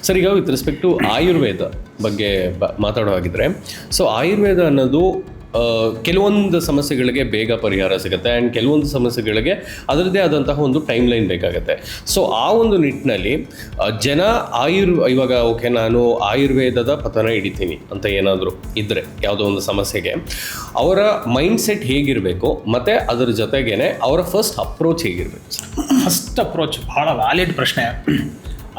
Sir, ಈಗ with respect to Ayurveda ಬಗ್ಗೆ ಮಾತಾಡೋವಾಗಿದ್ರೆ, so Ayurveda ಅನ್ನೋದು ಕೆಲವೊಂದು ಸಮಸ್ಯೆಗಳಿಗೆ ಬೇಗ ಪರಿಹಾರ ಸಿಗುತ್ತೆ ಆ್ಯಂಡ್ ಕೆಲವೊಂದು ಸಮಸ್ಯೆಗಳಿಗೆ ಅದರದ್ದೇ ಆದಂತಹ ಒಂದು ಟೈಮ್ ಲೈನ್ ಬೇಕಾಗುತ್ತೆ. ಸೊ ಆ ಒಂದು ನಿಟ್ಟಿನಲ್ಲಿ ಜನ ಇವಾಗ ಓಕೆ ನಾನು ಆಯುರ್ವೇದದ ಪತನ ಹಿಡಿತೀನಿ ಅಂತ ಏನಾದರೂ ಇದ್ದರೆ ಯಾವುದೋ ಒಂದು ಸಮಸ್ಯೆಗೆ ಅವರ ಮೈಂಡ್ ಸೆಟ್ ಹೇಗಿರಬೇಕು ಮತ್ತು ಅದರ ಜೊತೆಗೇನೆ ಅವರ ಫಸ್ಟ್ ಅಪ್ರೋಚ್ ಹೇಗಿರಬೇಕು? ಫಸ್ಟ್ ಅಪ್ರೋಚ್ ಭಾಳ ವ್ಯಾಲಿಡ್ ಪ್ರಶ್ನೆ.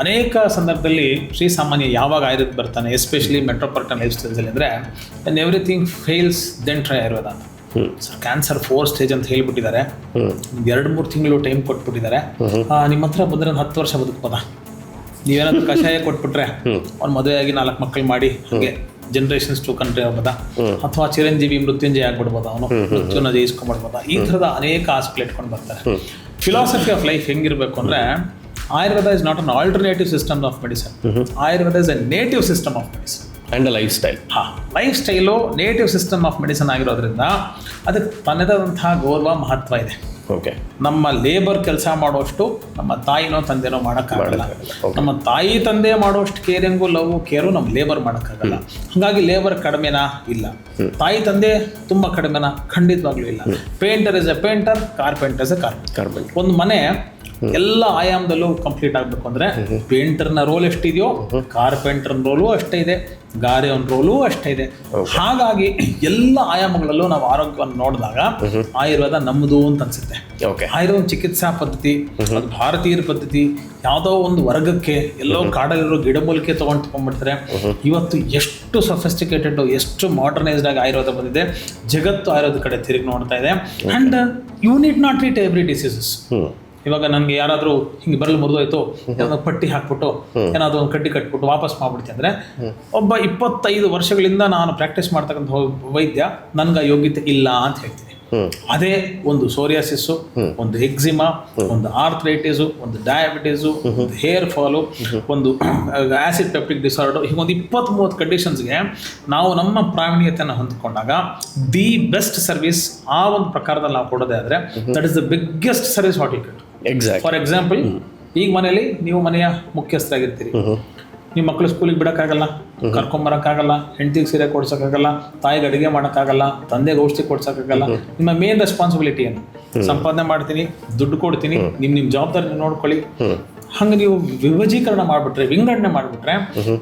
ಅನೇಕ ಸಂದರ್ಭದಲ್ಲಿ ಶ್ರೀಸಾಮಾನ್ಯ ಯಾವಾಗ ಆಯುರ್ವೇದ ಬರ್ತಾನೆ, ಎಸ್ಪೆಷಲಿ ಮೆಟ್ರೋಪಾಲಿಟನ್ ಲೈಫ್ ಸ್ಟೈಲ್ಸಲ್ಲಿ ಅಂದರೆ when everything fails then try Ayurveda ಅಂತ. ಸರ್, ಕ್ಯಾನ್ಸರ್ 4 ಸ್ಟೇಜ್ ಅಂತ ಹೇಳಿಬಿಟ್ಟಿದ್ದಾರೆ. 2-3 ತಿಂಗಳು ಟೈಮ್ ಕೊಟ್ಬಿಟ್ಟಿದ್ದಾರೆ. ನಿಮ್ಮ ಹತ್ರ ಬಂದರೆ ಒಂದು 10 ವರ್ಷ ಬದುಕ್ಬೋದಾ? ನೀವೇನಾದ್ರೂ ಕಷಾಯ ಕೊಟ್ಬಿಟ್ರೆ ಅವ್ನು ಮದುವೆ ಆಗಿ 4 ಮಕ್ಕಳು ಮಾಡಿ ಹಾಗೆ ಜನರೇಷನ್ಸ್ ಟು ಕಂಟ್ರಿ ಆಗ್ಬೋದಾ? ಅಥವಾ ಚಿರಂಜೀವಿ ಮೃತ್ಯುಂಜಯ ಆಗ್ಬಿಡ್ಬೋದಾ? ಅವನು ಮೃತ್ಯುನ ಜಯಿಸ್ಕೊಂಡ್ಬಿಡ್ಬೋದಾ? ಈ ಥರದ ಅನೇಕ ಆಸ್ಪೆಕ್ಟ್ ಇಟ್ಕೊಂಡು ಬರ್ತಾರೆ. ಫಿಲಾಸಫಿ ಆಫ್ ಲೈಫ್ ಹೆಂಗಿರಬೇಕು ಅಂದರೆ, Ayurveda is not an alternative system of medicine. Ayurveda is a native system of medicine. And a lifestyle. Life style native system of medicine ಆಗಿರೋದ್ರಿಂದ ಅದಕ್ಕೆ ತನ್ನದಾದಂತಹ ಗೌರವ ಮಹತ್ವ ಇದೆ. ಓಕೆ. ನಮ್ಮ ಲೇಬರ್ ಕೆಲಸ ಮಾಡುವಷ್ಟು ನಮ್ಮ ತಾಯಿನೋ ತಂದೆನೋ ಮಾಡೋಕ್ಕಾಗಲ್ಲ. ನಮ್ಮ ತಾಯಿ ತಂದೆ ಮಾಡುವಷ್ಟು ಕೇರಿಂಗು ಲವ್ ಕೇರು ನಮ್ಮ ಲೇಬರ್ ಮಾಡೋಕ್ಕಾಗಲ್ಲ. ಹಾಗಾಗಿ ಲೇಬರ್ ಕಡಿಮೆನಾ? ಇಲ್ಲ. ತಾಯಿ ತಂದೆ ತುಂಬ ಕಡಿಮೆನಾ? ಖಂಡಿತವಾಗ್ಲೂ ಇಲ್ಲ. Painter is A painter, carpenter is A carpenter. ಒಂದು ಮನೆ ಎಲ್ಲ ಆಯಾಮದಲ್ಲೂ ಕಂಪ್ಲೀಟ್ ಆಗಬೇಕು ಅಂದರೆ ಪೇಂಟರ್ನ ರೋಲ್ ಎಷ್ಟಿದೆಯೋ ಕಾರ್ಪೆಂಟರ್ನ ರೋಲು ಅಷ್ಟೇ ಇದೆ, ಗಾರೆಯವನ ರೋಲು ಅಷ್ಟೇ ಇದೆ. ಹಾಗಾಗಿ ಎಲ್ಲ ಆಯಾಮಗಳಲ್ಲೂ ನಾವು ಆರೋಗ್ಯವನ್ನು ನೋಡಿದಾಗ ಆಯುರ್ವೇದ ನಮ್ಮದು ಅಂತ ಅನ್ಸುತ್ತೆ. ಆಯುರ್ವೇದ ಚಿಕಿತ್ಸಾ ಪದ್ಧತಿ, ಅದು ಭಾರತೀಯರ ಪದ್ಧತಿ. ಯಾವುದೋ ಒಂದು ವರ್ಗಕ್ಕೆ ಎಲ್ಲೋ ಕಾಡಲ್ಲಿರೋ ಗಿಡಮೂಲಿಕೆ ತೊಗೊಂಡ್ಬಿಡ್ತಾರೆ. ಇವತ್ತು ಎಷ್ಟು ಸೊಫಿಸ್ಟಿಕೇಟೆಡ್, ಎಷ್ಟು ಮಾಡರ್ನೈಸ್ಡ್ ಆಗಿ ಆಯುರ್ವೇದ ಬಂದಿದೆ. ಜಗತ್ತು ಆಯುರ್ವೇದ ಕಡೆ ತಿರುಗಿ ನೋಡ್ತಾ ಇದೆ. And you need not treat every diseases. ಇವಾಗ ನನಗೆ ಯಾರಾದರೂ ಹಿಂಗೆ ಬರಲು ಮುರಿದೋಯ್ತು, ಏನಾದ್ರು ಪಟ್ಟಿ ಹಾಕ್ಬಿಟ್ಟು ಏನಾದರೂ ಒಂದು ಕಡ್ಡಿ ಕಟ್ಬಿಟ್ಟು ವಾಪಸ್ ಮಾಡ್ಬಿಡ್ತೀನಿ ಅಂದರೆ, ಒಬ್ಬ 25 ವರ್ಷಗಳಿಂದ ನಾನು ಪ್ರಾಕ್ಟೀಸ್ ಮಾಡ್ತಕ್ಕಂಥ ವೈದ್ಯ ನನಗೆ ಯೋಗ್ಯತೆ ಇಲ್ಲ ಅಂತ ಹೇಳ್ತೀನಿ. ಅದೇ ಒಂದು ಸೋರಿಯಾಸಿಸ್ಸು, ಒಂದು ಎಕ್ಸಿಮಾ, ಒಂದು ಆರ್ಥ್ರೈಟಿಸು, ಒಂದು ಡಯಾಬಿಟೀಸು, ಒಂದು ಹೇರ್ ಫಾಲು, ಒಂದು ಆಸಿಡ್ ಪೆಪ್ಟಿಕ್ ಡಿಸಾರ್ಡರ್, ಹೀಗೊಂದು 20-30 ಕಂಡೀಷನ್ಸ್ಗೆ ನಾವು ನಮ್ಮ ಪ್ರಾವೀಣ್ಯತೆಯನ್ನು ಹೊಂದಿಕೊಂಡಾಗ ದಿ ಬೆಸ್ಟ್ ಸರ್ವಿಸ್ ಆ ಒಂದು ಪ್ರಕಾರದಲ್ಲಿ ನಾವು ಕೊಡೋದೇ ಆದರೆ that is the biggest service what you can. For example, ಈಗ ಮನೆಯಲ್ಲಿ ನೀವು ಮನೆಯ ಮುಖ್ಯಸ್ಥರಾಗಿರ್ತೀರಿ. ನಿಮ್ಮ ಮಕ್ಕಳು ಸ್ಕೂಲಿಗೆ ಬಿಡೋಕ್ಕಾಗಲ್ಲ, ಕರ್ಕೊಂಬರೋಕ್ಕಾಗಲ್ಲ, ಹೆಂಡತಿಗೆ ಸೀರೆ ಕೊಡ್ಸೋಕ್ಕಾಗಲ್ಲ, ತಾಯಿಗೆ ಅಡುಗೆ ಮಾಡೋಕ್ಕಾಗಲ್ಲ, ತಂದೆಗೆ ಔಷಧಿ ಕೊಡ್ಸೋಕ್ಕಾಗಲ್ಲ. ನಿಮ್ಮ ಮೇನ್ ರೆಸ್ಪಾನ್ಸಿಬಿಲಿಟಿ ಏನು? ಸಂಪಾದನೆ ಮಾಡ್ತೀನಿ, ದುಡ್ಡು ಕೊಡ್ತೀನಿ, ನಿಮ್ಮ ಜವಾಬ್ದಾರಿ ನೋಡ್ಕೊಳ್ಳಿ. ಹಂಗೆ ನೀವು ವಿಭಜೀಕರಣ ಮಾಡಿಬಿಟ್ರೆ, ವಿಂಗಡಣೆ ಮಾಡಿಬಿಟ್ರೆ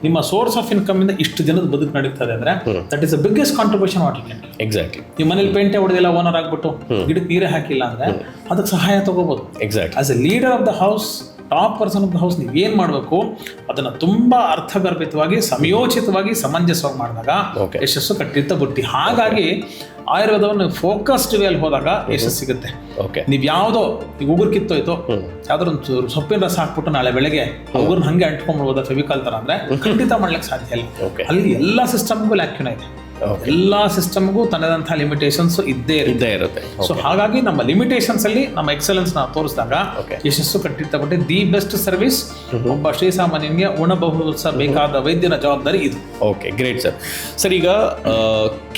ನಿಮ್ಮ ಸೋರ್ಸ್ ಆಫ್ ಇನ್ಕಮಿಂದ ಇಷ್ಟು ಜನದ ಬದುಕು ನಡೀತದೆ ಅಂದರೆ that is the biggest contribution what you can. Exactly. ನಿಮ್ಮ ಮನೇಲಿ ಪೇಂಟೇ ಹೊಡೆದಿಲ್ಲ, ಓನರ್ ಆಗ್ಬಿಟ್ಟು ಗಿಡಕ್ಕೆ ನೀರೇ ಹಾಕಿಲ್ಲ ಅಂದರೆ ಅದಕ್ಕೆ ಸಹಾಯ ತಗೋಬೋದು. Exact. As A leader of the house, top person of the house, ನೀವು ಏನು ಮಾಡಬೇಕು ಅದನ್ನು ತುಂಬ ಅರ್ಥಗರ್ಭಿತವಾಗಿ, ಸಮಯೋಚಿತವಾಗಿ, ಸಮಂಜಸವಾಗಿ ಮಾಡಿದಾಗ ಯಶಸ್ಸು ಕಟ್ಟಿರ್ತ ಬುಟ್ಟಿ. ಹಾಗಾಗಿ ಆಯುರ್ವೇದವನ್ನು ಫೋಕಸ್ಡ್ ವೇಲ್ ಹೋದಾಗ ಯಶಸ್ಸು ಸಿಗುತ್ತೆ. ನೀವು ಯಾವುದೋ ಈಗ ಉಗುರು ಕಿತ್ತೋಯ್ತು, ಯಾವ್ದಾದ್ರು ಸೊಪ್ಪಿನ ರಸ ಹಾಕ್ಬಿಟ್ಟು ನಾಳೆ ಬೆಳಗ್ಗೆ ಉಗುರ್ನ ಹಂಗೆ ಅಂಟ್ಕೊಂಡ್ಬಿಡ್ಬೋದ ಫೆವಿಕಾಲ್ ಥರ ಅಂದರೆ ಖಂಡಿತ ಮಾಡ್ಲಿಕ್ಕೆ ಸಾಧ್ಯ ಇಲ್ಲ. ಅಲ್ಲಿ ಎಲ್ಲ ಸಿಸ್ಟಮ್ಗೂ ಲ್ಯಾಕ್ಯೂನ್ ಇದೆ. ಎಲ್ಲ ಸಿಸ್ಟಮ್ಗೂ ತನ್ನದಂತಹ ಲಿಮಿಟೇಷನ್ಸ್ ಇದ್ದೇ ಇರುತ್ತೆ. ಸೊ ಹಾಗಾಗಿ ನಮ್ಮ ಲಿಮಿಟೇಷನ್ಸ್ ಅಲ್ಲಿ ನಮ್ಮ ಎಕ್ಸಲೆನ್ಸ್ ನಾವು ತೋರಿಸಿದಾಗ ಯಶಸ್ಸು ಕಟ್ಟಿರ್ತಬಿಟ್ಟೆ. ದಿ ಬೆಸ್ಟ್ ಸರ್ವಿಸ್ ಒಬ್ಬ ಶ್ರೀಸಾಮಾನ್ಯನಿಗೆ ಬೇಕಾದ ವೈದ್ಯನ ಜವಾಬ್ದಾರಿ ಇದು. Okay, great sir. ಸರ್, ಈಗ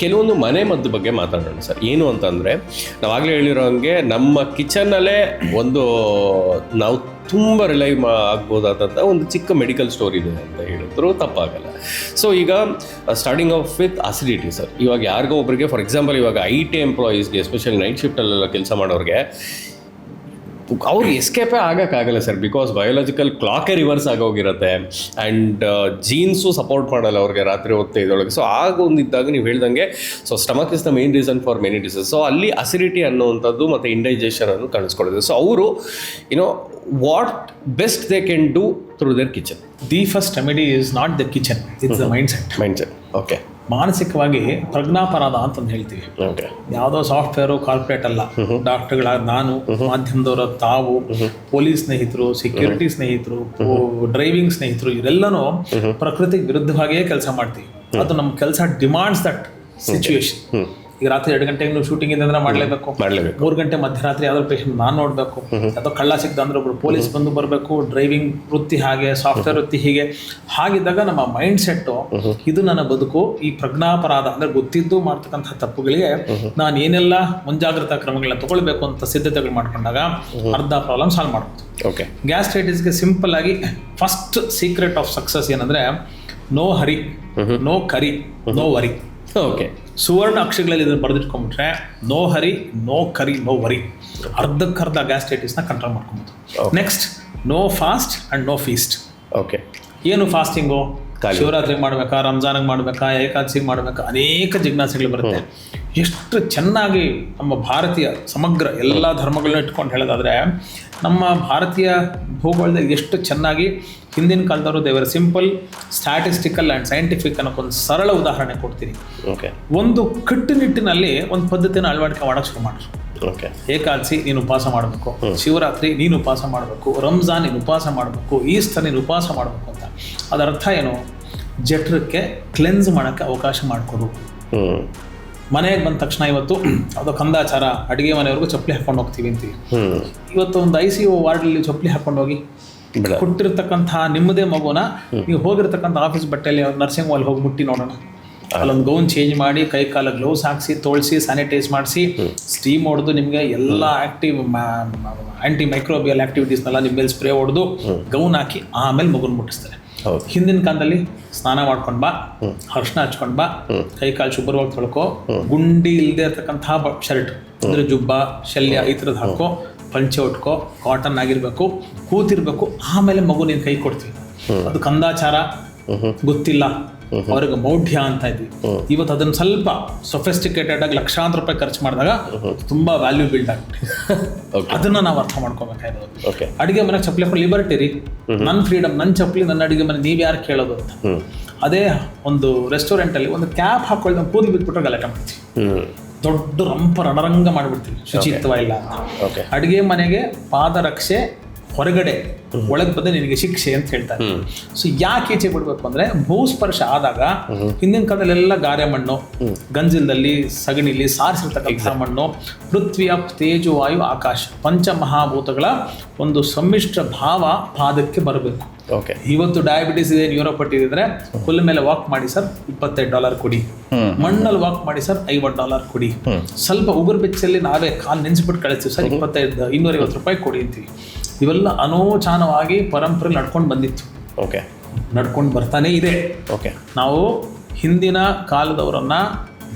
ಕೆಲವೊಂದು ಮನೆ ಮದ್ದು ಬಗ್ಗೆ ಮಾತಾಡೋಣ ಸರ್. ಏನು ಅಂತಂದರೆ, ನಾವಾಗಲೇ ಹೇಳಿರೋ ಹಂಗೆ ನಮ್ಮ ಕಿಚನ್ನಲ್ಲೇ ಒಂದು ನಾವು ತುಂಬ ರಿಲೈ ಆಗ್ಬೋದಾದಂಥ ಒಂದು ಚಿಕ್ಕ ಮೆಡಿಕಲ್ ಸ್ಟೋರ್ ಇದೆ ಅಂತ ಹೇಳಿದ್ರು ತಪ್ಪಾಗಲ್ಲ. ಸೊ ಈಗ starting off with acidity sir. ಇವಾಗ ಯಾರಿಗೋ ಒಬ್ಬರಿಗೆ, ಫಾರ್ ಎಕ್ಸಾಂಪಲ್ ಇವಾಗ IT ಎಂಪ್ಲಾಯೀಸ್ಗೆ, ಎಸ್ಪೆಷಲಿ ನೈಟ್ ಶಿಫ್ಟಲ್ಲೆಲ್ಲ ಕೆಲಸ ಮಾಡೋರಿಗೆ, ಅವ್ರು ಎಸ್ಕೇಪೇ ಆಗೋಕ್ಕಾಗಲ್ಲ ಸರ್. ಬಿಕಾಸ್ ಬಯೋಲಾಜಿಕಲ್ ಕ್ಲಾಕೇ ರಿವರ್ಸ್ ಆಗೋಗಿರುತ್ತೆ ಆ್ಯಂಡ್ ಜೀನ್ಸು ಸಪೋರ್ಟ್ ಮಾಡಲ್ಲ ಅವ್ರಿಗೆ ರಾತ್ರಿ ಹೊತ್ತು ಇದರೊಳಗೆ. ಸೊ ಆಗ ಒಂದಿದ್ದಾಗ ನೀವು ಹೇಳ್ದಂಗೆ, so stomach is the main reason for many disease. So ಅಲ್ಲಿ ಅಸಿಡಿಟಿ ಅನ್ನುವಂಥದ್ದು ಮತ್ತು ಇಂಡೈಜೆಷನ್ ಅನ್ನು ಕಾಣಿಸ್ಕೊಳ್ಳುತ್ತೆ. ಸೊ ಅವರು what best they can do through there kitchen. The first remedy is not the kitchen, it's the mind set. Okay. ಮಾನಸಿಕವಾಗಿ ಪ್ರಜ್ಞಾಪರಾಧ ಅಂತಂದು ಹೇಳ್ತೀವಿ. ಯಾವುದೋ software, corporate ಅಲ್ಲ. ಡಾಕ್ಟರ್ಗಳಾದ ನಾನು, ಮಾಧ್ಯಮದವರ ತಾವು, ಪೊಲೀಸ್ ಸ್ನೇಹಿತರು, ಸೆಕ್ಯೂರಿಟಿ ಸ್ನೇಹಿತರು, ಡ್ರೈವಿಂಗ್ ಸ್ನೇಹಿತರು, ಇವರೆಲ್ಲನೂ ಪ್ರಕೃತಿಗೆ ವಿರುದ್ಧವಾಗಿಯೇ ಕೆಲಸ ಮಾಡ್ತೀವಿ. ಅದು ನಮ್ಮ ಕೆಲಸ ಡಿಮಾಂಡ್ಸ್ ದಟ್ ಸಿಚುವೇಶನ್. ಈಗ ರಾತ್ರಿ 2 ಗಂಟೆಗೆ ನೀವು ಶೂಟಿಂಗ್ ಇದೆ ಅಂದ್ರೆ ಮಾಡಲೇಬೇಕು. 3 ಗಂಟೆ ಮಧ್ಯರಾತ್ರಿ ಯಾವ್ದಾದ್ರು ಪೇಷಂಟ್ ನಾನು ನೋಡಬೇಕು, ಅಥವಾ ಕಳ್ಳ ಸಿಕ್ತ ಅಂದ್ರೆ ಒಬ್ರು ಪೊಲೀಸ್ ಬಂದು ಬರಬೇಕು, ಡ್ರೈವಿಂಗ್ ವೃತ್ತಿ ಹಾಗೆ, ಸಾಫ್ಟ್ವೇರ್ ವೃತ್ತಿ ಹೀಗೆ. ಹಾಗಿದ್ದಾಗ ನಮ್ಮ ಮೈಂಡ್ ಸೆಟ್ಟು ಇದು ನನ್ನ ಬದುಕು, ಈ ಪ್ರಜ್ಞಾಪರಾಧ ಅಂದ್ರೆ ಗೊತ್ತಿದ್ದು ಮಾಡ್ತಕ್ಕಂಥ ತಪ್ಪುಗಳಿಗೆ ನಾನು ಏನೆಲ್ಲ ಮುಂಜಾಗ್ರತಾ ಕ್ರಮಗಳನ್ನ ತಗೊಳ್ಬೇಕು ಅಂತ ಸಿದ್ಧತೆಗಳು ಮಾಡ್ಕೊಂಡಾಗ ಅರ್ಧ ಪ್ರಾಬ್ಲಮ್ ಸಾಲ್ವ್ ಮಾಡ್ಬೋದು. ಓಕೆ, ಗ್ಯಾಸ್ಟ್ರೈಟಿಸ್ಗೆ ಸಿಂಪಲ್ ಆಗಿ ಫಸ್ಟ್ ಸೀಕ್ರೆಟ್ ಆಫ್ ಸಕ್ಸಸ್ ಏನಂದ್ರೆ no hurry, no curry, no worry. Okay, ಸುವರ್ಣ ಅಕ್ಷರಗಳಲ್ಲಿ ಇದನ್ನು ಬರೆದಿಟ್ಕೊಂಡ್ಬಿಟ್ರೆ no hurry, no curry, no worry, ಅರ್ಧಕ್ಕರ್ಧ ಗ್ಯಾಸ್ಟ್ರೈಟಿಸ್ನ ಕಂಟ್ರೋಲ್ ಮಾಡ್ಕೊಬೋದು. Next, no fast and no feast. Okay, ಏನು ಫಾಸ್ಟಿಂಗು? ಶಿವರಾತ್ರಿಗೆ ಮಾಡಬೇಕಾ, ರಂಜಾನಿಗೆ ಮಾಡಬೇಕಾ, ಏಕಾದಶಿಗೆ ಮಾಡಬೇಕಾ, ಅನೇಕ ಜಿಜ್ಞಾಸೆಗಳು ಬರುತ್ತೆ. ಎಷ್ಟು ಚೆನ್ನಾಗಿ ನಮ್ಮ ಭಾರತೀಯ ಸಮಗ್ರ ಎಲ್ಲ ಧರ್ಮಗಳನ್ನ ಇಟ್ಕೊಂಡು ಹೇಳೋದಾದರೆ ನಮ್ಮ ಭಾರತೀಯ ಭೂಗೋಳದಲ್ಲಿ ಎಷ್ಟು ಚೆನ್ನಾಗಿ ಹಿಂದಿನ ಕಾಲದವರು ದೇವರ ಸಿಂಪಲ್, ಸ್ಟ್ಯಾಟಿಸ್ಟಿಕಲ್ ಆ್ಯಂಡ್ ಸೈಂಟಿಫಿಕ್ ಅನ್ನೋಕ್ಕೊಂದು ಸರಳ ಉದಾಹರಣೆ ಕೊಡ್ತೀನಿ. ಓಕೆ, ಒಂದು ಕಟ್ಟುನಿಟ್ಟಿನಲ್ಲಿ ಒಂದು ಪದ್ಧತಿನ ಅಳವಡಿಕೆ ಮಾಡೋಕ್ಕೆ ಶುರು ಮಾಡಿದ್ರು. ಓಕೆ, ಏಕಾದಶಿ ನೀನು ಉಪವಾಸ ಮಾಡಬೇಕು, ಶಿವರಾತ್ರಿ ನೀನು ಉಪವಾಸ ಮಾಡಬೇಕು, ರಂಜಾನ್ ನೀನು ಉಪವಾಸ ಮಾಡಬೇಕು, ಈಸ್ಟರ್ ನೀನು ಉಪವಾಸ ಮಾಡಬೇಕು ಅಂತ. ಅದರ ಅರ್ಥ ಏನು? ಜಠರಕ್ಕೆ ಕ್ಲೆನ್ಸ್ ಮಾಡೋಕ್ಕೆ ಅವಕಾಶ ಮಾಡಿಕೊಡು. ಮನೆಗೆ ಬಂದ ತಕ್ಷಣ ಇವತ್ತು ಅದು ಕಂದಾಚಾರ, ಅಡುಗೆ ಮನೆಯವ್ರಿಗೂ ಚಪ್ಪಲಿ ಹಾಕೊಂಡು ಹೋಗ್ತೀವಿ ಅಂತೀವಿ. ಇವತ್ತು ಒಂದು ICU ವಾರ್ಡಲ್ಲಿ ಚಪ್ಪಲಿ ಹಾಕೊಂಡು ಹೋಗಿ ಕೊಟ್ಟಿರ್ತಕ್ಕಂಥ ನಿಮ್ಮದೇ ಮಗುನ ನೀವು ಹೋಗಿರ್ತಕ್ಕಂಥ ಆಫೀಸ್ ಬಟ್ಟೆಯಲ್ಲಿ ನರ್ಸಿಂಗ್ ಹೋಲ್ ಹೋಗಿ ಮುಟ್ಟಿ ನೋಡೋಣ. ಅಲ್ಲೊಂದು ಗೌನ್ ಚೇಂಜ್ ಮಾಡಿ, ಕೈ ಕಾಲ ಗ್ಲೌಸ್ ಹಾಕಿಸಿ, ತೋಳಿಸಿ, ಸ್ಯಾನಿಟೈಸ್ ಮಾಡಿಸಿ, ಸ್ಟೀಮ್ ಹೊಡೆದು ನಿಮಗೆ ಎಲ್ಲ ಆ್ಯಕ್ಟಿವ್ ಆ್ಯಂಟಿ ಮೈಕ್ರೋಬಿಯಲ್ ಆ್ಯಕ್ಟಿವಿಟೀಸ್ನೆಲ್ಲ ನಿಮ್ಮ ಮೇಲೆ ಸ್ಪ್ರೇ ಹೊಡೆದು ಗೌನ್ ಹಾಕಿ ಆಮೇಲೆ ಮಗುನ ಮುಟ್ಟಿಸ್ತಾರೆ. ಹಿಂದಿನ ಕಾಲದಲ್ಲಿ ಸ್ನಾನ ಮಾಡ್ಕೊಂಡು ಬಾ, ಅರ್ಶಿನ ಹಚ್ಕೊಂಡು ಬಾ, ಕೈ ಕಾಲು ಶುಭ್ರವಾಗಿ ತೊಳ್ಕೊ, ಗುಂಡಿ ಇಲ್ಲದೆ ಇರ್ತಕ್ಕಂಥ ಶರ್ಟ್ ಅಂದರೆ ಜುಬ್ಬ, ಶಲ್ಯ ಈ ಥರದ್ದು ಹಾಕೋ, ಪಂಚೆ ಉಟ್ಕೋ, ಕಾಟನ್ ಆಗಿರಬೇಕು, ಕೂತಿರ್ಬೇಕು, ಆಮೇಲೆ ಮಗು ನೀನು ಕೈ ಕೊಡ್ತೀವಿ. ಅದು ಕಂದಾಚಾರ ಗೊತ್ತಿಲ್ಲ, ಅವ್ರಿಗೆ ಮೌಢ್ಯ ಅಂತ ಇದ್ವಿ. ಇವತ್ತು ಅದನ್ನು ಸ್ವಲ್ಪ ಸೊಫಿಸ್ಟಿಕೇಟೆಡ್ ಆಗಿ ಲಕ್ಷಾಂತರ ರೂಪಾಯಿ ಖರ್ಚು ಮಾಡಿದಾಗ ತುಂಬಾ ವ್ಯಾಲ್ಯೂ ಬಿಲ್ಡ್ ಆಗುತ್ತೆ. ಅದನ್ನ ನಾವು ಅರ್ಥ ಮಾಡ್ಕೋಬೇಕಾಗಿರೋದು. ಅಡುಗೆ ಮನೆಗೆ ಚಪ್ಪಲಿ ಹಾಕೊಂಡು ಲಿಬರ್ಟಿ ರೀ, ನನ್ನ ಫ್ರೀಡಮ್, ನನ್ನ ಚಪ್ಪಲಿ, ನನ್ನ ಅಡುಗೆ ಮನೆ, ನೀವು ಯಾರು ಕೇಳೋದು ಅಂತ. ಅದೇ ಒಂದು ರೆಸ್ಟೋರೆಂಟಲ್ಲಿ ಒಂದು ಕ್ಯಾಪ್ ಹಾಕೊಳ್ಳಿ ಕೂದಲು ಬಿಟ್ಬಿಟ್ರೆ ಗಲಾಟೆ ಮಾಡ್ತೀವಿ, ದೊಡ್ಡ ರಣರಂಗ ಮಾಡಿಬಿಡ್ತೀವಿ, ಶುಚಿತ್ವ ಇಲ್ಲ ಅಂತ. ಅಡುಗೆ ಮನೆಗೆ ಪಾದರಕ್ಷೆ ಹೊರಗಡೆ, ಒಳಗೆ ಬಂದ್ರೆ ನಿನಗೆ ಶಿಕ್ಷೆ ಅಂತ ಹೇಳ್ತಾರೆ. ಸೊ ಯಾಕೆ ಈಚೆ ಬಿಡ್ಬೇಕು ಅಂದ್ರೆ ಭೂಸ್ಪರ್ಶ ಆದಾಗ ಹಿಂದಿನ ಕಾಲದಲ್ಲೆಲ್ಲ ಗಾರೆ ಮಣ್ಣು, ಗಂಜಿಲದಲ್ಲಿ ಸಗಣಿಲಿ ಸಾರಿಸಿರ್ತಕ್ಕಂಥ ಮಣ್ಣು, ಪೃಥ್ವಿಯ ತೇಜು ವಾಯು ಆಕಾಶ ಪಂಚಮಹಾಭೂತಗಳ ಒಂದು ಸಮ್ಮಿಶ್ರ ಭಾವ ಪಾದಕ್ಕೆ ಬರಬೇಕು. ಇವತ್ತು ಡಯಾಬಿಟಿಸ್ ಇದೆ, ನ್ಯೂರೋಪತಿ ಇದ್ರೆ ಹುಲ್ಲ ಮೇಲೆ ವಾಕ್ ಮಾಡಿ ಸರ್ $25 ಕೊಡಿ, ಮಣ್ಣಲ್ಲಿ ವಾಕ್ ಮಾಡಿ ಸರ್ $50 ಕೊಡಿ, ಸ್ವಲ್ಪ ಉಗುರು ಬೆಚ್ಚಲ್ಲಿ ನಾವೇ ಕಾಲು ನೆನೆಸ್ಬಿಟ್ಟು ಕಳಿಸ್ತೀವಿ ಸರ್ $250 ಕೊಡಿ ಅಂತೀವಿ. ಇವೆಲ್ಲ ಅನೋಚಾನವಾಗಿ ಪರಂಪರೆ ನಡ್ಕೊಂಡು ಬಂದಿತ್ತು, ನಡ್ಕೊಂಡು ಬರ್ತಾನೆ ಇದೆ. ನಾವು ಹಿಂದಿನ ಕಾಲದವರನ್ನ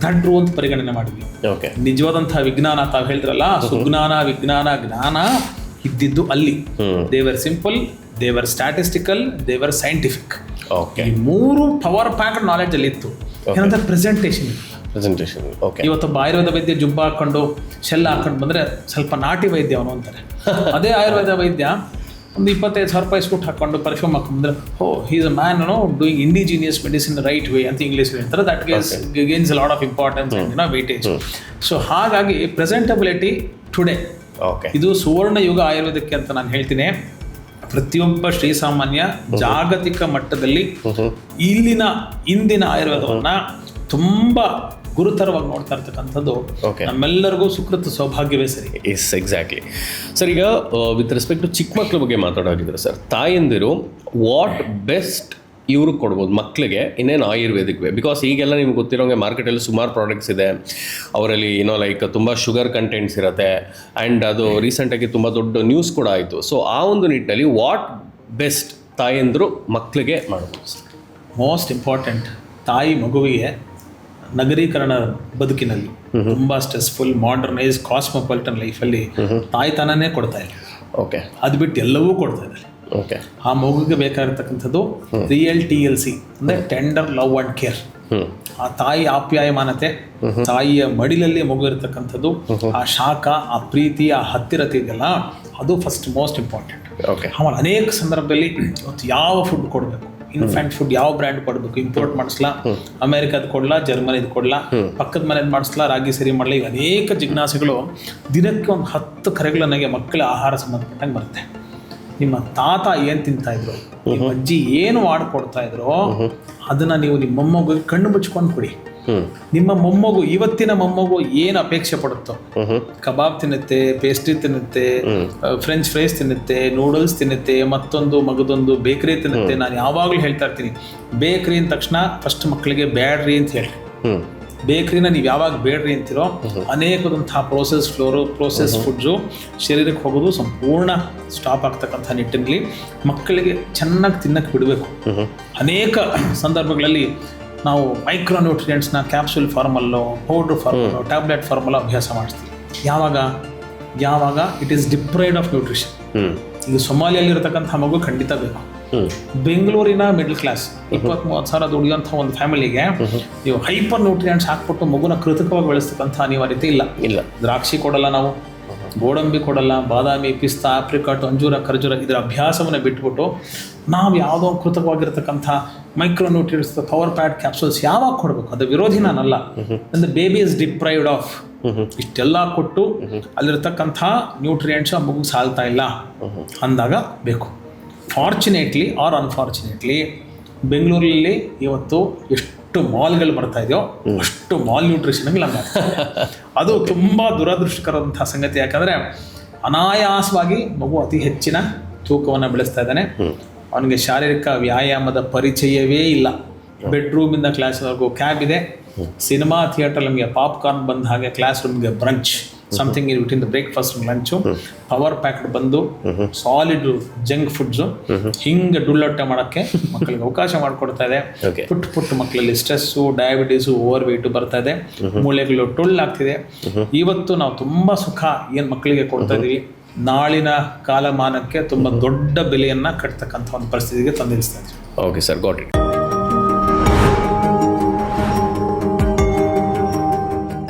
ದಡ್ರು ಅಂತ ಪರಿಗಣನೆ ಮಾಡಿದ್ವಿ. ನಿಜವಾದಂತಹ ವಿಜ್ಞಾನ ತಾವು ಹೇಳಿದ್ರಲ್ಲ, ಸುಜ್ಞಾನ, ವಿಜ್ಞಾನ, ಜ್ಞಾನ ಇದ್ದಿದ್ದು ಅಲ್ಲಿ. ದೇವರ್ ಸಿಂಪಲ್, ದೇವರ್ ಸ್ಟ್ಯಾಟಿಸ್ಟಿಕಲ್, ದೇವರ್ ಸೈಂಟಿಫಿಕ್. ಈ 3 ಪವರ್ ಪ್ಯಾಕ್ಡ್ ನಾಲೆಡ್ಜ್ ಅಲ್ಲಿ ಇತ್ತು. ಏನಂತ ಪ್ರೆಸೆಂಟೇಷನ್. ಇವತ್ತೊಬ್ಬ ಆಯುರ್ವೇದ ವೈದ್ಯ ಜುಬ್ಬ ಹಾಕೊಂಡು ಶೆಲ್ಲ ಹಾಕೊಂಡು ಬಂದ್ರೆ ಸ್ವಲ್ಪ ನಾಟಿ ವೈದ್ಯ ಅವನು ಅಂತಾರೆ. ಅದೇ ಆಯುರ್ವೇದ ವೈದ್ಯ ಒಂದು $25,000 ಸ್ಕೂಟ್ ಹಾಕೊಂಡು ಪರ್ಫ್ಯೂಮ್ ಹಾಕೊಂಡ್ಬಂದ್ರೆ he's a man doing indigenous medicine right way ಅಂತ ಇಂಗ್ಲೀಷ್ ಹೇಳ್ತಾರೆ. That gains lot of importance and weightage. So ಹಾಗಾಗಿ ಪ್ರೆಸೆಂಟಬಿಲಿಟಿ ಟುಡೇ ಇದು ಸುವರ್ಣ ಯುಗ ಆಯುರ್ವೇದಕ್ಕೆ ಅಂತ ನಾನು ಹೇಳ್ತೀನಿ. ಪ್ರತಿಯೊಬ್ಬ ಶ್ರೀಸಾಮಾನ್ಯ ಜಾಗತಿಕ ಮಟ್ಟದಲ್ಲಿ ಇಂದಿನ ಆಯುರ್ವೇದವನ್ನ ತುಂಬಾ ಗುರುತರವಾಗಿ ನೋಡ್ತಾ ಇರ್ತಕ್ಕಂಥದ್ದು ನಮ್ಮೆಲ್ಲರಿಗೂ ಸುಕೃತ ಸೌಭಾಗ್ಯವೇ ಸರಿ. Exactly sir. ಈಗ ವಿತ್ ರೆಸ್ಪೆಕ್ಟ್ ಟು ಚಿಕ್ಕ ಮಕ್ಳ ಬಗ್ಗೆ ಮಾತಾಡೋದಿದ್ರೆ ಸರ್, ತಾಯಂದಿರು ವಾಟ್ ಬೆಸ್ಟ್ ಇವರು ಕೊಡ್ಬೋದು ಮಕ್ಕಳಿಗೆ ಇನ್ನೇನು ಆಯುರ್ವೇದಿಕ್ ವೇ? ಬಿಕಾಸ್ ಈಗೆಲ್ಲ ನಿಮ್ಗೆ ಗೊತ್ತಿರೋಂಗೆ ಮಾರ್ಕೆಟಲ್ಲಿ ಸುಮಾರು ಪ್ರಾಡಕ್ಟ್ಸ್ ಇದೆ, ಅವರಲ್ಲಿ ಲೈಕ್ ತುಂಬ ಶುಗರ್ ಕಂಟೆಂಟ್ಸ್ ಇರುತ್ತೆ, ಆ್ಯಂಡ್ ಅದು ರೀಸೆಂಟಾಗಿ ತುಂಬ ದೊಡ್ಡ ನ್ಯೂಸ್ ಕೂಡ ಆಯಿತು. ಸೊ ಆ ಒಂದು ನಿಟ್ಟಿನಲ್ಲಿ ವಾಟ್ ಬೆಸ್ಟ್ ತಾಯಂದಿರು ಮಕ್ಕಳಿಗೆ ಮಾಡ್ಬೋದು ಸರ್? ಮೋಸ್ಟ್ ಇಂಪಾರ್ಟೆಂಟ್, ತಾಯಿ ಮಗುವಿಗೆ ನಗರೀಕರಣ ಬದುಕಿನಲ್ಲಿ ತುಂಬ ಸ್ಟ್ರೆಸ್ಫುಲ್, ಮಾಡರ್ನೈಸ್, ಕಾಸ್ಮೋಪಾಲಿಟನ್ ಲೈಫಲ್ಲಿ ತಾಯ್ತನನೇ ಕೊಡ್ತಾ ಇಲ್ಲ. ಅದು ಬಿಟ್ಟು ಎಲ್ಲವೂ ಕೊಡ್ತಾ ಇದ್ದಾರೆ. ಆ ಮಗುವಿಗೆ ಬೇಕಾಗಿರ್ತಕ್ಕಂಥದ್ದು ರಿಯಲ್ TLC ಅಂದರೆ ಟೆಂಡರ್ ಲವ್ ಆ್ಯಂಡ್ ಕೇರ್. ಆ ತಾಯಿ ಆಪ್ಯಾಯಮಾನತೆ, ತಾಯಿಯ ಮಡಿಲಲ್ಲಿ ಮಗು ಇರತಕ್ಕಂಥದ್ದು, ಆ ಶಾಖ, ಆ ಪ್ರೀತಿ, ಆ ಹತ್ತಿರತೆ ಇದೆಯಲ್ಲ, ಅದು ಫಸ್ಟ್ ಮೋಸ್ಟ್ ಇಂಪಾರ್ಟೆಂಟ್. ಆಮೇಲೆ ಅನೇಕ ಸಂದರ್ಭದಲ್ಲಿ ಇವತ್ತು ಯಾವ ಫುಡ್ ಕೊಡಬೇಕು, ಇನ್ಫ್ಯಾಂಟ್ ಫುಡ್ ಯಾವ ಬ್ರ್ಯಾಂಡ್ ಕೊಡಬೇಕು, ಇಂಪೋರ್ಟ್ ಮಾಡಿಸ್ಲಾ, ಅಮೆರಿಕದ ಕೊಡ್ಲಾ, ಜರ್ಮನಿದು ಕೊಡ್ಲಾ, ಪಕ್ಕದ ಮನೇದು ಮಾಡಿಸ್ಲಾ, ರಾಗಿ ಸರಿ ಮಾಡಲ, ಈಗ ಅನೇಕ ಜಿಜ್ಞಾಸೆಗಳು ದಿನಕ್ಕೆ ಒಂದು 10 ಕರೆಗಳು ನನಗೆ ಮಕ್ಕಳ ಆಹಾರ ಸಂಬಂಧಪಟ್ಟಂಗೆ ಬರುತ್ತೆ. ನಿಮ್ಮ ತಾತ ಏನು ತಿಂತಾ ಇದ್ರು, ನಿಮ್ಮ ಅಜ್ಜಿ ಏನು ಮಾಡಿಕೊಡ್ತಾ ಇದ್ರು, ಅದನ್ನ ನೀವು ನಿಮ್ಮ ಮೊಮ್ಮಗಿಗೆ ಕಣ್ಣು ಮುಚ್ಕೊಂಡು ಕೊಡಿ. ನಿಮ್ಮ ಮೊಮ್ಮಗು, ಇವತ್ತಿನ ಮೊಮ್ಮಗು ಏನು ಅಪೇಕ್ಷೆ ಪಡುತ್ತೋ, ಕಬಾಬ್ ತಿನ್ನುತ್ತೆ, ಪೇಸ್ಟ್ರಿ ತಿನ್ನುತ್ತೆ, ಫ್ರೆಂಚ್ ಫ್ರೈಸ್ ತಿನ್ನುತ್ತೆ, ನೂಡಲ್ಸ್ ತಿನ್ನುತ್ತೆ, ಮತ್ತೊಂದು ಮಗದೊಂದು ಬೇಕರಿ ತಿನ್ನುತ್ತೆ. ನಾನು ಯಾವಾಗಲೂ ಹೇಳ್ತಾ ಇರ್ತೀನಿ, ಬೇಕರಿ ಅಂದ ತಕ್ಷಣ ಫಸ್ಟ್ ಮಕ್ಕಳಿಗೆ ಬ್ಯಾಡ್ರಿ ಅಂತ ಹೇಳಿ. ಬೇಕ್ರಿನ ನೀವು ಯಾವಾಗ ಬೇಡ್ರಿ ಅಂತಿರೋ, ಅನೇಕದಂತಹ ಪ್ರೋಸೆಸ್ ಫುಡ್ಸು ಶರೀರಕ್ಕೆ ಹೋಗೋದು ಸಂಪೂರ್ಣ ಸ್ಟಾಪ್ ಆಗ್ತಕ್ಕಂಥ ನಿಟ್ಟಿನಲ್ಲಿ ಮಕ್ಕಳಿಗೆ ಚೆನ್ನಾಗಿ ತಿನ್ನಕ್ಕೆ ಬಿಡಬೇಕು. ಅನೇಕ ಸಂದರ್ಭಗಳಲ್ಲಿ ನಾವು ಮೈಕ್ರೋನ್ಯೂಟ್ರಿಯೆಂಟ್ಸ್ನ ಕ್ಯಾಪ್ಸೂಲ್ ಫಾರ್ಮಲ್ಲೋ, ಪೌಡ್ರ್ ಫಾರ್ಮಲ್ಲೋ, ಟ್ಯಾಬ್ಲೆಟ್ ಫಾರ್ಮಲ್ಲೋ ಅಭ್ಯಾಸ ಮಾಡಿಸ್ತೀವಿ. ಯಾವಾಗ it is deprived of nutrition. ಈಗ ಸೊಮಾಲಿಯಲ್ಲಿರ್ತಕ್ಕಂಥ ಮಗು ಖಂಡಿತ ಬೇಕು. ಬೆಂಗಳೂರಿನ ಮಿಡಲ್ ಕ್ಲಾಸ್ 20-30 ಸಾವಿರ ದುಡಿಯುವಂಥ ಒಂದು ಫ್ಯಾಮಿಲಿಗೆ ನೀವು ಹೈಪರ್ ನ್ಯೂಟ್ರಿಯೆಂಟ್ಸ್ ಹಾಕ್ಬಿಟ್ಟು ಮಗುನ ಕೃತಕವಾಗಿ ಬೆಳೆಸ್ತಕ್ಕಂಥ ಅನಿವಾರ್ಯತೆ ಇಲ್ಲ. ದ್ರಾಕ್ಷಿ ಕೊಡಲ್ಲ ನಾವು, ಗೋಡಂಬಿ ಕೊಡಲ್ಲ, ಬಾದಾಮಿ, ಪಿಸ್ತಾ, ಆಪ್ರಿಕಾಟ್, ಅಂಜೂರ, ಖರ್ಜೂರ ಇದರ ಅಭ್ಯಾಸವನ್ನು ಬಿಟ್ಬಿಟ್ಟು ನಾವು ಯಾವುದೋ ಕೃತಕವಾಗಿರ್ತಕ್ಕಂಥ micro nutrients, power pad capsules ಯಾವಾಗ ಕೊಡಬೇಕು? ಅದು ವಿರೋಧಿ ನಾನಲ್ಲ. ಅಂದರೆ ಬೇಬಿ ಇಸ್ ಡಿಪ್ರೈವ್ಡ್ ಆಫ್ ಇಷ್ಟೆಲ್ಲ ಕೊಟ್ಟು ಅಲ್ಲಿರ್ತಕ್ಕಂಥ ನ್ಯೂಟ್ರಿಯೆಂಟ್ಸ್ ಆ ಮಗುಗೆ ಸಾಲ್ತಾ ಇಲ್ಲ ಅಂದಾಗ ಬೇಕು. ಫಾರ್ಚುನೇಟ್ಲಿ ಆರ್ ಅನ್ಫಾರ್ಚುನೇಟ್ಲಿ ಬೆಂಗಳೂರಲ್ಲಿ ಇವತ್ತು ಎಷ್ಟು ಮಾಲ್ಗಳು ಬರ್ತಾ ಇದೆಯೋ ಅಷ್ಟು ಮಾಲ್ ನ್ಯೂಟ್ರಿಷನ್ಗೆ ನಮ್ಮ ಅದು ತುಂಬ ದುರದೃಷ್ಟಕರದಂಥ ಸಂಗತಿ. ಯಾಕಂದರೆ ಅನಾಯಾಸವಾಗಿ ಮಗು ಅತಿ ಹೆಚ್ಚಿನ ತೂಕವನ್ನು ಬೆಳೆಸ್ತಾ ಇದ್ದಾನೆ. ಅವನಿಗೆ ಶಾರೀರಿಕ ವ್ಯಾಯಾಮದ ಪರಿಚಯವೇ ಇಲ್ಲ. ಬೆಡ್ರೂಮಿಂದ ಕ್ಲಾಸ್ವರೆಗೂ ಕ್ಯಾಬ್ ಇದೆ. ಸಿನಿಮಾ ಥಿಯೇಟರ್ ನಮಗೆ ಪಾಪ್ಕಾರ್ನ್ ಬಂದ ಹಾಗೆ ಕ್ಲಾಸ್ ರೂಮ್ಗೆ brunch, something in between the breakfast lunch, power packed ಬಂದು ಸಾಲಿಡ್ ಜಂಕ್ ಫುಡ್ಸು, ಹಿಂಗೆ ಡುಳ್ಳೊಟ್ಟೆ ಮಾಡೋಕ್ಕೆ ಮಕ್ಕಳಿಗೆ ಅವಕಾಶ ಮಾಡಿಕೊಡ್ತಾ ಇದೆ. ಪುಟ್ಟ ಮಕ್ಕಳಲ್ಲಿ ಸ್ಟ್ರೆಸ್ಸು, ಡಯಾಬಿಟೀಸು, ಓವರ್ ವೆಯ್ಟು ಬರ್ತಾ ಇದೆ, ಮೂಳೆಗಳು ಟೊಳ್ಳಾಗ್ತಿದೆ. ಇವತ್ತು ನಾವು ತುಂಬ ಸುಖ ಏನು ಮಕ್ಕಳಿಗೆ ಕೊಡ್ತಾ ಇದೀವಿ, ನಾಳಿನ ಕಾಲಮಾನಕ್ಕೆ ತುಂಬ ದೊಡ್ಡ ಬೆಲೆಯನ್ನು ಕಟ್ತಕ್ಕಂಥ ಒಂದು ಪರಿಸ್ಥಿತಿಗೆ ತಂದಿರಿಸ್ತಾ ಇದ್ದೀವಿ. Okay sir, got it.